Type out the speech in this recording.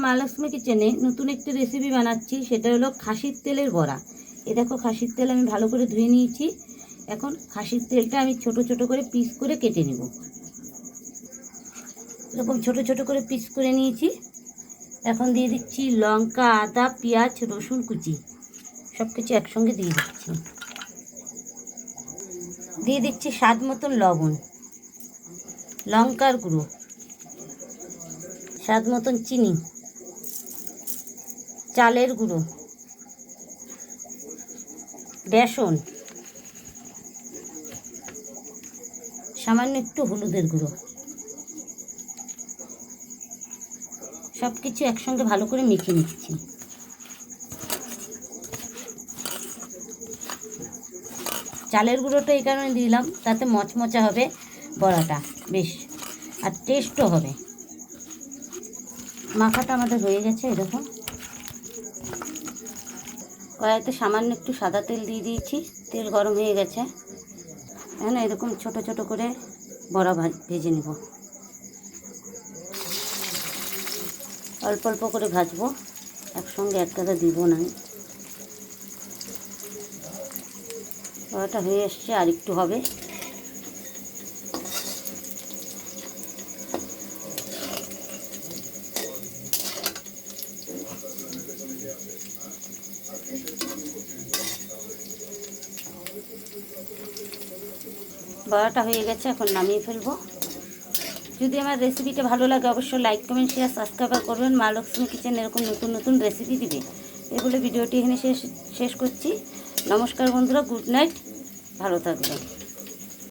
মা লক্ষ্মী কিচেনে নতুন একটি রেসিপি বানাচ্ছি, সেটা হলো খাসির তেলের বড়া। এ দেখো, খাসির তেল আমি ভালো করে ধুয়ে নিয়েছি। এখন খাসির তেলটা আমি ছোট ছোট করে পিস করে কেটে নেব। এরকম ছোট ছোট করে পিস করে নিয়েছি। এখন দিয়ে দিচ্ছি লঙ্কা, আদা, পেঁয়াজ, রসুন কুচি, সব কিছু একসঙ্গে দিয়ে দিচ্ছি। দিয়ে দিচ্ছি স্বাদ মতন লবণ, লঙ্কার গুঁড়ো, স্বাদ মতন চিনি, চালের গুঁড়ো, বেসন, সামান্য একটু হলুদের গুঁড়ো, সব কিছু একসঙ্গে ভালো করে মেখে নিচ্ছি। চালের গুঁড়োটা এই কারণে দিলাম, তাতে মচমচা হবে বড়াটা বেশ, আর টেস্টও হবে। মাখাটা আমাদের হয়ে গেছে। এরকম কড়াইতে সামান্য একটু সাদা তেল দিয়ে দিয়েছি, তেল গরম হয়ে গেছে। এখন এরকম ছোট ছোট করে বড়া ভেজে নেব। অল্প অল্প করে ভাজবো, একসঙ্গে একসাথে দিব না। বড়াটা হয়ে এসছে, আর একটু হবে। বড়াটা হয়ে গেছে, এখন নামিয়ে ফেলবো। যদি আমার রেসিপিটা ভালো লাগে অবশ্যই লাইক, কমেন্ট, শেয়ার, সাবস্ক্রাইব করবেন। মা লক্ষ্মী কিচেন এরকম নতুন নতুন রেসিপি দিবে। এগুলো ভিডিওটি এখানে শেষ করছি। নমস্কার বন্ধুরা, গুড নাইট, ভালো থাকবেন।